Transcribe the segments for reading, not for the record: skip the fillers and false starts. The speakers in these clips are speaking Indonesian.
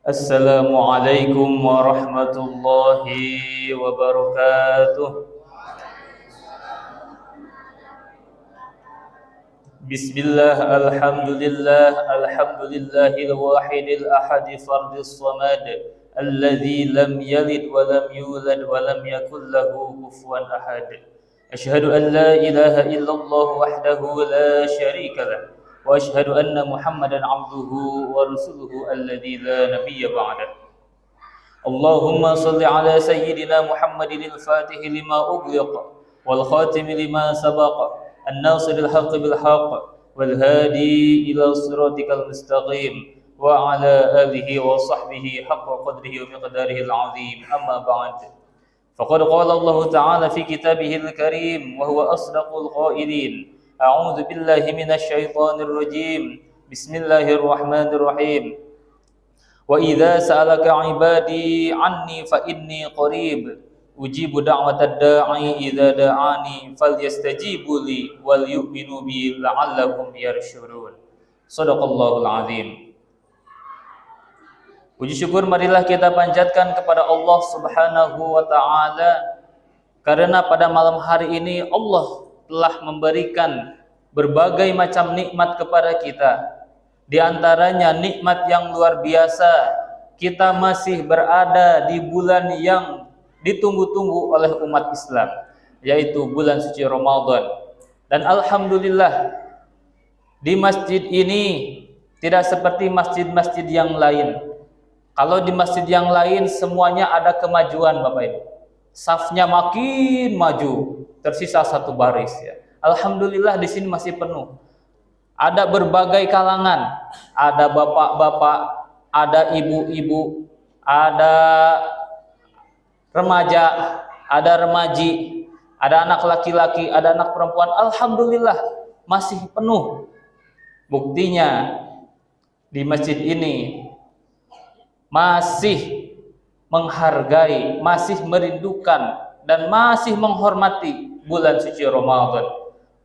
Assalamualaikum warahmatullahi wabarakatuh. Bismillah, alhamdulillah, alhamdulillahil wahidil ahadi fardis samad, alladzi lam yalid wa lam yulad wa lam yakul lahu kufuwan ahad. Asyhadu an la ilaha illallah wahdahu la syarika lah, wa asyhadu anna Muhammadan abduhu wa rasuluhu alladzi la nabiyya ba'dah. Allahumma salli ala sayyidina Muhammadin al-Fatih lima ughliq wal khatim lima sabaq an-nasiril haqqi bil haqq wal hadi ila siratikal mustaqim wa ala alihi wa sahbihi haqqa qadrihi wa miqdarihi al-azim. Amma ba'd. Faqad qala Allah ta'ala fi kitabihil karim wa huwa asdaqul qailin. A'udzu billahi minasy syaithanir rajim. Bismillahirrahmanirrahim. Wa idza sa'alaka 'ibadi 'anni fa inni qarib ujibu da'watad da'i idza da'ani falyastajibu li wal yu'minu bi la'allahum yarshudun. Shadaqallahul 'azim. Puji syukur marilah kita panjatkan kepada Allah Subhanahu wa taala karena pada malam hari ini Allah telah memberikan berbagai macam nikmat kepada kita. Di antaranya nikmat yang luar biasa, kita masih berada di bulan yang ditunggu-tunggu oleh umat Islam, yaitu bulan suci Ramadan. Dan alhamdulillah di masjid ini tidak seperti masjid-masjid yang lain. Kalau di masjid yang lain semuanya ada kemajuan Bapak Ibu. Safnya makin maju, tersisa satu baris ya. Alhamdulillah di sini masih penuh. Ada berbagai kalangan, ada bapak-bapak, ada ibu-ibu, ada remaja, ada remaji, ada anak laki-laki, ada anak perempuan. Alhamdulillah masih penuh. Buktinya di masjid ini masih menghargai, masih merindukan dan masih menghormati bulan suci Ramadan.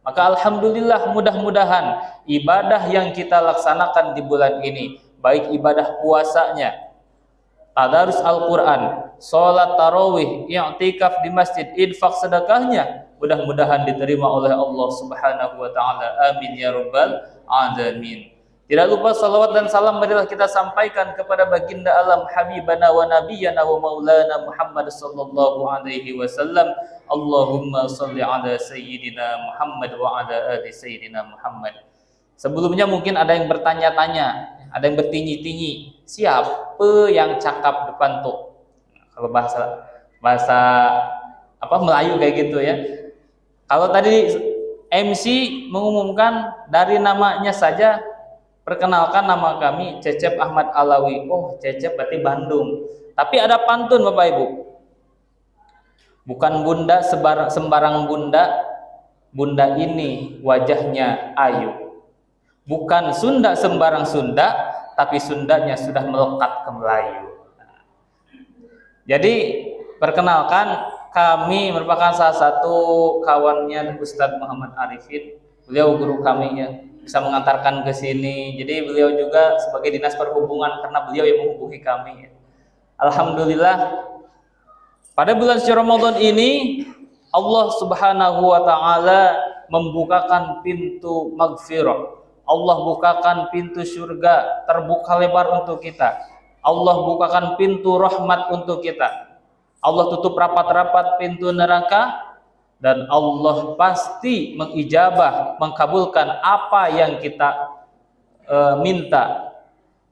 Maka alhamdulillah, mudah-mudahan ibadah yang kita laksanakan di bulan ini, baik ibadah puasanya, tadarus Al-Quran, sholat tarawih, i'tikaf di masjid, infak sedekahnya, mudah-mudahan diterima oleh Allah Subhanahu wa taala. Amin ya rabbal alamin. Tidak lupa salawat dan salam marilah kita sampaikan kepada baginda alam habibana wa nabiyyana wa maulana Muhammad sallallahu alaihi wasallam. Allahumma salli ala sayyidina Muhammad wa ala ali sayyidina Muhammad. Sebelumnya mungkin ada yang bertanya-tanya, ada yang bertinyi-tinyi, siapa yang cakap depan tuh? Kalau bahasa Melayu kayak gitu ya. Kalau tadi MC mengumumkan dari namanya saja, perkenalkan nama kami Cecep Ahmad Alawi. Oh, Cecep berarti Bandung. Tapi ada pantun Bapak Ibu. Bukan bunda sembarang bunda, bunda ini wajahnya ayu. Bukan Sunda sembarang Sunda, tapi Sundanya sudah melekat ke Melayu. Jadi perkenalkan, kami merupakan salah satu kawannya Ustadz Muhammad Arifin. Beliau guru kami ya, bisa mengantarkan ke sini. Jadi beliau juga sebagai dinas perhubungan karena beliau yang menghubungi kami. Alhamdulillah pada bulan suci Ramadan ini Allah Subhanahu wa taala membukakan pintu maghfirah. Allah bukakan pintu surga, terbuka lebar untuk kita. Allah bukakan pintu rahmat untuk kita. Allah tutup rapat-rapat pintu neraka. Dan Allah pasti mengijabah, mengkabulkan apa yang kita minta.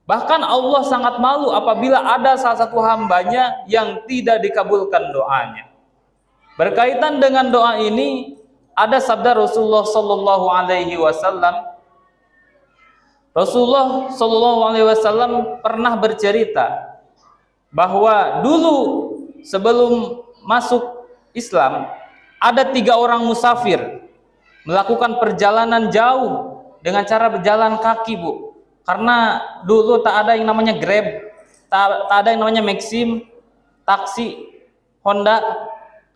Bahkan Allah sangat malu apabila ada salah satu hambanya yang tidak dikabulkan doanya. Berkaitan dengan doa ini, ada sabda Rasulullah Sallallahu Alaihi Wasallam. Rasulullah Sallallahu Alaihi Wasallam pernah bercerita bahwa dulu sebelum masuk Islam, ada 3 orang musafir melakukan perjalanan jauh dengan cara berjalan kaki, Bu. Karena dulu tak ada yang namanya Grab, tak ada yang namanya Maxim, taksi, Honda,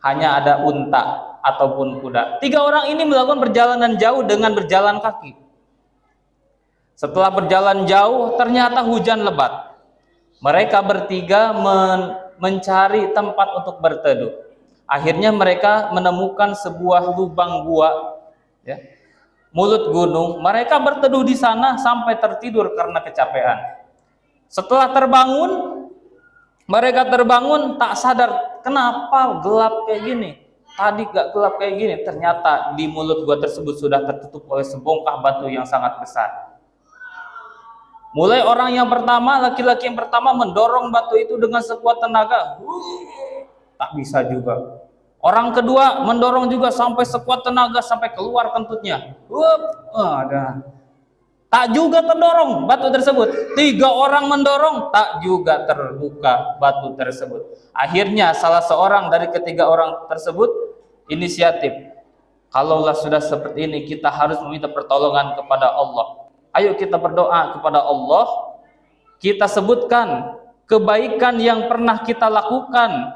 hanya ada unta ataupun kuda. 3 orang ini melakukan perjalanan jauh dengan berjalan kaki. Setelah berjalan jauh, ternyata hujan lebat. Mereka bertiga mencari tempat untuk berteduh. Akhirnya mereka menemukan sebuah lubang gua, ya, mulut gunung. Mereka berteduh di sana sampai tertidur karena kecapean. Setelah terbangun, mereka terbangun tak sadar kenapa gelap kayak gini. Tadi gak gelap kayak gini. Ternyata di mulut gua tersebut sudah tertutup oleh sebongkah batu yang sangat besar. Mulai orang yang pertama, laki-laki yang pertama mendorong batu itu dengan sekuat tenaga. Tak bisa juga. Orang kedua mendorong juga sampai sekuat tenaga sampai keluar kentutnya. Ada. Tak juga terdorong batu tersebut. 3 orang mendorong, tak juga terbuka batu tersebut. Akhirnya salah seorang dari ketiga orang tersebut inisiatif. Kalaulah sudah seperti ini, kita harus meminta pertolongan kepada Allah. Ayo kita berdoa kepada Allah. Kita sebutkan kebaikan yang pernah kita lakukan,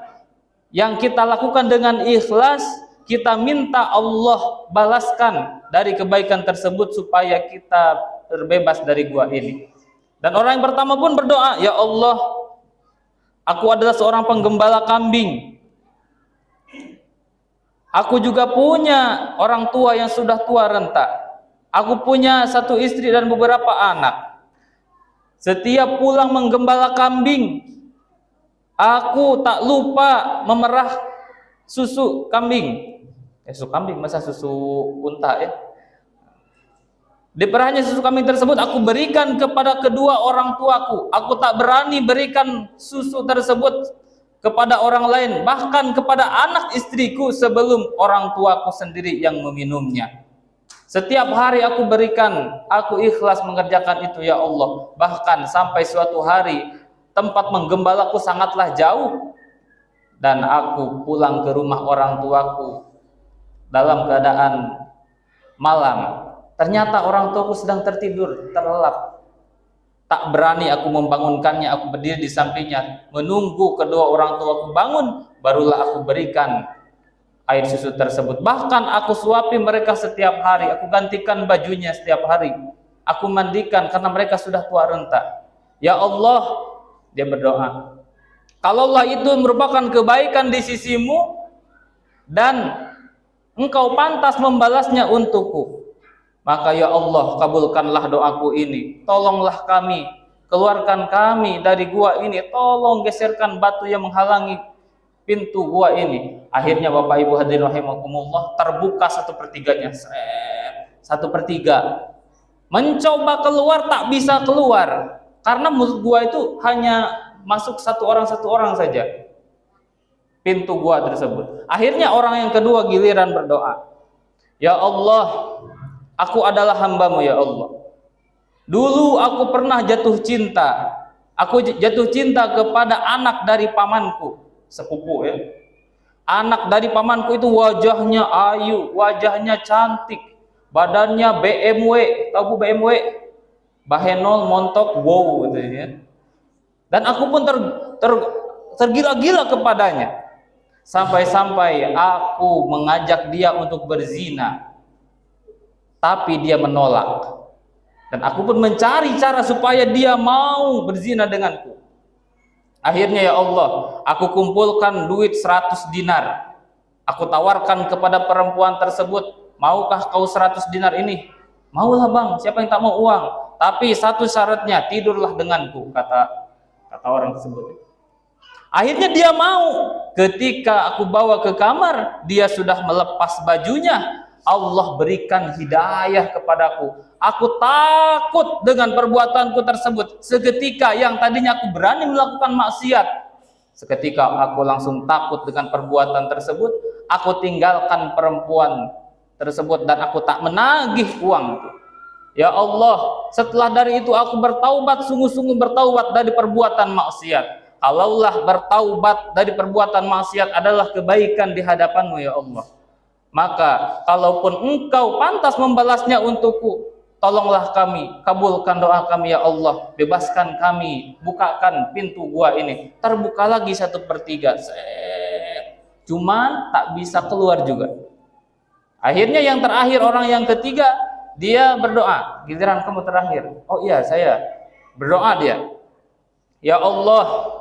yang kita lakukan dengan ikhlas. Kita minta Allah balaskan dari kebaikan tersebut supaya kita terbebas dari gua ini. Dan orang yang pertama pun berdoa, ya Allah, aku adalah seorang penggembala kambing. Aku juga punya orang tua yang sudah tua renta. Aku punya 1 istri dan beberapa anak. Setiap pulang menggembala kambing, aku tak lupa memerah susu kambing. Susu kambing, masa susu unta ya? Diperahnya susu kambing tersebut aku berikan kepada kedua orang tuaku. Aku tak berani berikan susu tersebut kepada orang lain, bahkan kepada anak istriku sebelum orang tuaku sendiri yang meminumnya. Setiap hari aku berikan, aku ikhlas mengerjakan itu ya Allah. Bahkan sampai suatu hari tempat menggembalaku sangatlah jauh dan aku pulang ke rumah orang tuaku dalam keadaan malam. Ternyata orang tuaku sedang tertidur, terlelap. Tak berani aku membangunkannya, aku berdiri di sampingnya, menunggu kedua orang tuaku bangun, barulah aku berikan air susu tersebut. Bahkan aku suapi mereka setiap hari, aku gantikan bajunya setiap hari, aku mandikan karena mereka sudah tua renta. Ya Allah, dia berdoa, kalaulah itu merupakan kebaikan di sisimu dan engkau pantas membalasnya untukku, maka ya Allah, kabulkanlah doaku ini. Tolonglah kami, keluarkan kami dari gua ini, tolong geserkan batu yang menghalangi pintu gua ini. Akhirnya Bapak Ibu hadirin rahimakumullah, terbuka 1/3-nya. 1/3 mencoba keluar, tak bisa keluar karena mulut gua itu hanya masuk satu orang saja pintu gua tersebut. Akhirnya orang yang kedua giliran berdoa, ya Allah, aku adalah hambamu ya Allah. Dulu aku pernah jatuh cinta. Aku jatuh cinta kepada anak dari pamanku, sepupu ya. Anak dari pamanku itu wajahnya ayu, wajahnya cantik, badannya BMW, tahu BMW? Bahenol montok wow gitu ya. Dan aku pun tergila-gila kepadanya. Sampai-sampai aku mengajak dia untuk berzina. Tapi dia menolak. Dan aku pun mencari cara supaya dia mau berzina denganku. Akhirnya ya Allah, aku kumpulkan duit 100 dinar. Aku tawarkan kepada perempuan tersebut, maukah kau 100 dinar ini? Maulah bang, siapa yang tak mau uang? Tapi satu syaratnya, tidurlah denganku, kata orang tersebut. Akhirnya dia mau. Ketika aku bawa ke kamar, dia sudah melepas bajunya. Allah berikan hidayah kepadaku. Aku takut dengan perbuatanku tersebut. Seketika yang tadinya aku berani melakukan maksiat, seketika aku langsung takut dengan perbuatan tersebut. Aku tinggalkan perempuan tersebut dan aku tak menagih uang itu. Ya Allah, setelah dari itu aku bertaubat, sungguh-sungguh bertaubat dari perbuatan maksiat. Kalaulah bertaubat dari perbuatan maksiat adalah kebaikan di hadapanmu ya Allah, maka kalaupun engkau pantas membalasnya untukku, tolonglah kami, kabulkan doa kami ya Allah, bebaskan kami, bukakan pintu gua ini. Terbuka lagi 1/3, cuman tak bisa keluar juga. Akhirnya yang terakhir, orang yang ketiga, dia berdoa. Giliran kamu terakhir. Oh iya, saya berdoa dia. Ya Allah,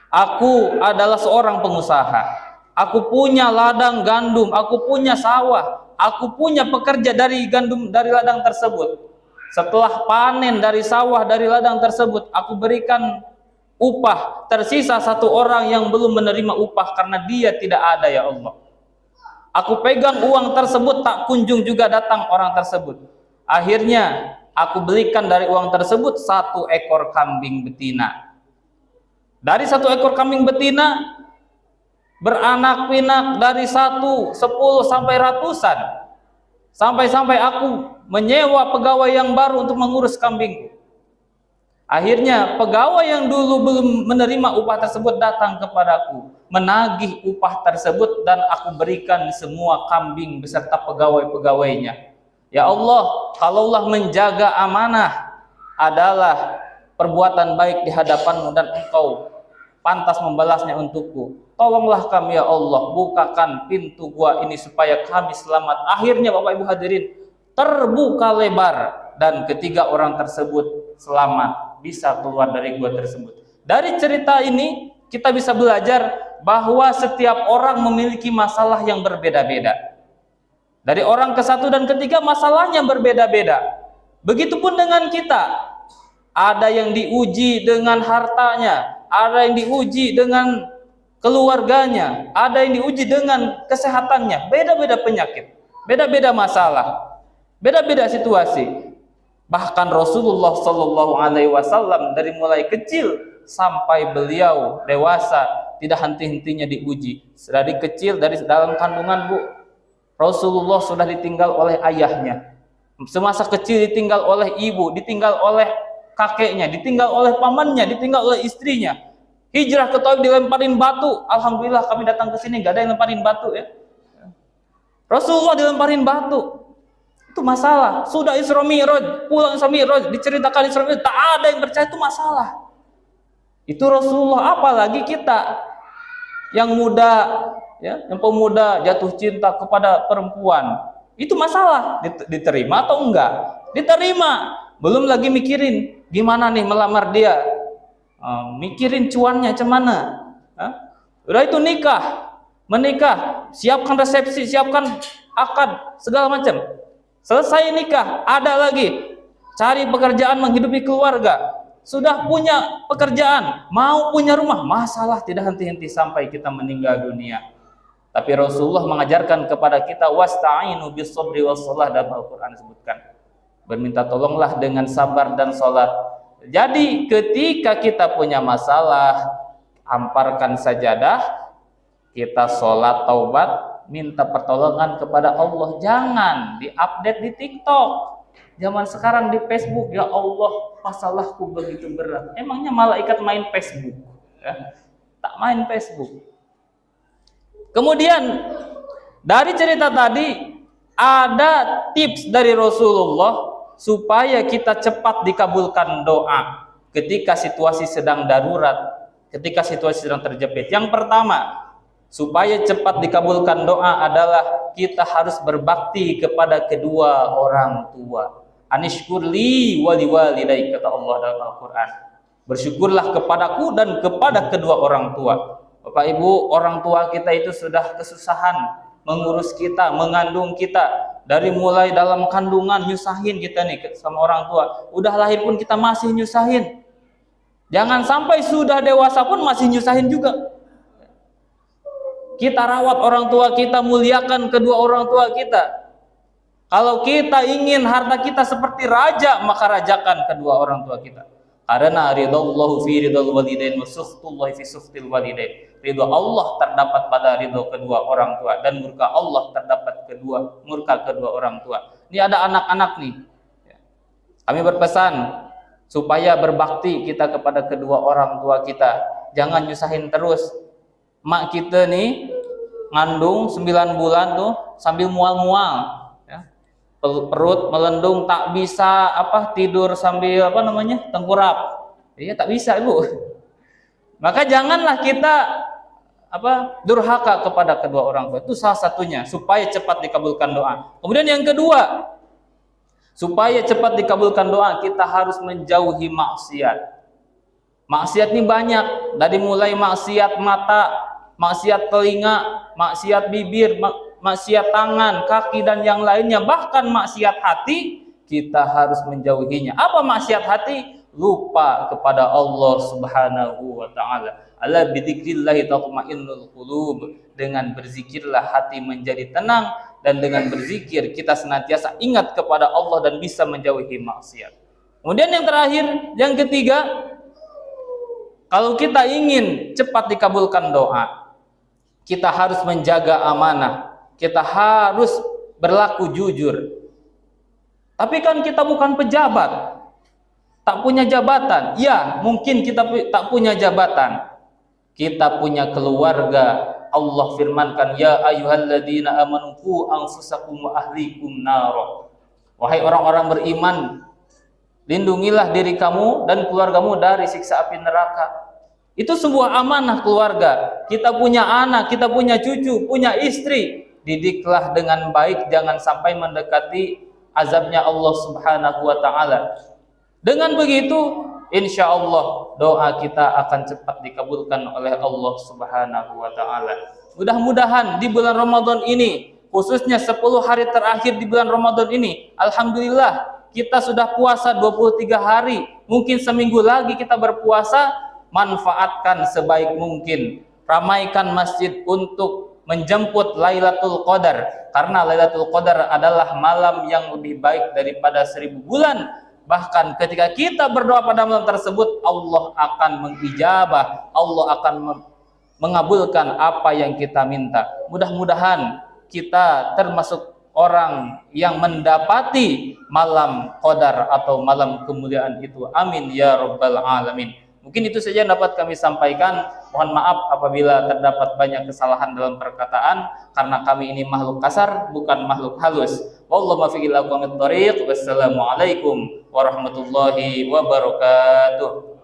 aku adalah seorang pengusaha. Aku punya ladang gandum, aku punya sawah, aku punya pekerja dari gandum dari ladang tersebut. Setelah panen dari sawah dari ladang tersebut, aku berikan upah. Tersisa satu orang yang belum menerima upah karena dia tidak ada, ya Allah. Aku pegang uang tersebut, tak kunjung juga datang orang tersebut. Akhirnya aku belikan dari uang tersebut 1 ekor kambing betina. Dari 1 ekor kambing betina beranak pinak dari 1, 10 sampai ratusan. Sampai-sampai aku menyewa pegawai yang baru untuk mengurus kambing. Akhirnya pegawai yang dulu belum menerima upah tersebut datang kepadaku, menagih upah tersebut, dan aku berikan semua kambing beserta pegawai-pegawainya. Ya Allah, kalaulah menjaga amanah adalah perbuatan baik di hadapanmu dan Engkau pantas membalasnya untukku, tolonglah kami ya Allah, bukakan pintu gua ini supaya kami selamat. Akhirnya Bapak Ibu hadirin, terbuka lebar dan ketiga orang tersebut selamat, bisa keluar dari gua tersebut. Dari cerita ini kita bisa belajar bahwa setiap orang memiliki masalah yang berbeda-beda. Dari orang ke satu dan ketiga masalahnya berbeda-beda. Begitupun dengan kita. Ada yang diuji dengan hartanya, ada yang diuji dengan keluarganya, ada yang diuji dengan kesehatannya. Beda-beda penyakit, beda-beda masalah, beda-beda situasi. Bahkan Rasulullah Shallallahu Alaihi Wasallam dari mulai kecil sampai beliau dewasa tidak henti-hentinya diuji. Dari kecil, dari dalam kandungan, Bu, Rasulullah sudah ditinggal oleh ayahnya. Semasa kecil ditinggal oleh ibu, ditinggal oleh kakeknya, ditinggal oleh pamannya, ditinggal oleh istrinya. Hijrah ke Taif dilemparin batu. Alhamdulillah kami datang ke sini gak ada yang lemparin batu, ya. Rasulullah dilemparin batu. Itu masalah. Sudah Isra Mi'raj, pulang Isra Mi'raj, diceritakan Isra Mi'raj, tak ada yang percaya, itu masalah. Itu Rasulullah, apalagi kita yang muda, ya, yang pemuda jatuh cinta kepada perempuan. Itu masalah. Diterima atau enggak? Diterima. Belum lagi mikirin gimana nih melamar dia, mikirin cuannya cemana. Udah itu menikah, siapkan resepsi, siapkan akad, segala macam. Selesai nikah, ada lagi cari pekerjaan menghidupi keluarga. Sudah punya pekerjaan, mau punya rumah, masalah tidak henti-henti sampai kita meninggal dunia. Tapi Rasulullah mengajarkan kepada kita wasta'inu bis-sabri was-shalah, dalam Al-Qur'an disebutkan berminta tolonglah dengan sabar dan sholat. Jadi ketika kita punya masalah, hamparkan sajadah, kita sholat taubat, minta pertolongan kepada Allah. Jangan diupdate di TikTok. Zaman sekarang di Facebook, ya Allah, masalahku begitu berat. Emangnya malaikat main Facebook? Ya? Tak main Facebook. Kemudian dari cerita tadi ada tips dari Rasulullah supaya kita cepat dikabulkan doa ketika situasi sedang darurat, ketika situasi sedang terjepit. Yang pertama, supaya cepat dikabulkan doa adalah kita harus berbakti kepada kedua orang tua. Anishkurli wali walidai, kata Allah dalam Al-Quran. Bersyukurlah kepadaku dan kepada kedua orang tua. Bapak Ibu, orang tua kita itu sudah kesusahan mengurus kita, mengandung kita. Dari mulai dalam kandungan nyusahin kita nih sama orang tua. Udah lahir pun kita masih nyusahin. Jangan sampai sudah dewasa pun masih nyusahin juga. Kita rawat orang tua kita, muliakan kedua orang tua kita. Kalau kita ingin harta kita seperti raja, maka rajakan kedua orang tua kita. Karena ridallahu fi ridal walidain wa sukhtullahi fi sukhtil walidain. Ridho Allah terdapat pada ridho kedua orang tua, dan murka Allah terdapat murka kedua orang tua. Ini ada anak-anak nih. Kami berpesan supaya berbakti kita kepada kedua orang tua kita. Jangan nyusahin terus. Mak kita nih ngandung 9 bulan tuh sambil mual-mual. Perut melendung, tak bisa tidur sambil tengkurap. Iya, tak bisa, Ibu. Maka janganlah kita durhaka kepada kedua orang tua. Itu salah satunya supaya cepat dikabulkan doa. Kemudian yang kedua, supaya cepat dikabulkan doa, kita harus menjauhi maksiat. Maksiat ini banyak, dari mulai maksiat mata, maksiat telinga, maksiat bibir, maksiat tangan, kaki dan yang lainnya, bahkan maksiat hati kita harus menjauhinya. Apa maksiat hati? Lupa kepada Allah Subhanahu wa taala. Ala bidzikrillah tatma'innul qulub. Dengan berzikirlah hati menjadi tenang, dan dengan berzikir kita senantiasa ingat kepada Allah dan bisa menjauhi maksiat. Kemudian yang terakhir, yang ketiga, kalau kita ingin cepat dikabulkan doa, kita harus menjaga amanah, kita harus berlaku jujur. Tapi kan kita bukan pejabat, tak punya jabatan. Ya, mungkin kita tak punya jabatan, kita punya keluarga. Allah firmankan, ya ayyuhalladzina amanu qu anfusakum wa ahlikum nar. Wahai orang-orang beriman, lindungilah diri kamu dan keluargamu dari siksa api neraka. Itu sebuah amanah keluarga. Kita punya anak, kita punya cucu, punya istri. Didiklah dengan baik, jangan sampai mendekati azabnya Allah Subhanahu wa taala. Dengan begitu, insya Allah doa kita akan cepat dikabulkan oleh Allah Subhanahu wa taala. Mudah-mudahan di bulan Ramadan ini, khususnya 10 hari terakhir di bulan Ramadan ini, alhamdulillah kita sudah puasa 23 hari. Mungkin seminggu lagi kita berpuasa. Manfaatkan sebaik mungkin, ramaikan masjid untuk menjemput Lailatul Qadar, karena Lailatul Qadar adalah malam yang lebih baik daripada 1000 bulan. Bahkan ketika kita berdoa pada malam tersebut, Allah akan mengijabah, Allah akan mengabulkan apa yang kita minta. Mudah-mudahan kita termasuk orang yang mendapati malam Qadar atau malam kemuliaan itu. Amin ya rabbal alamin. Mungkin itu saja yang dapat kami sampaikan. Mohon maaf apabila terdapat banyak kesalahan dalam perkataan, karena kami ini makhluk kasar, bukan makhluk halus. Wallahu muwaffiq ila aqwamit thoriq. Wassalamualaikum warahmatullahi wabarakatuh.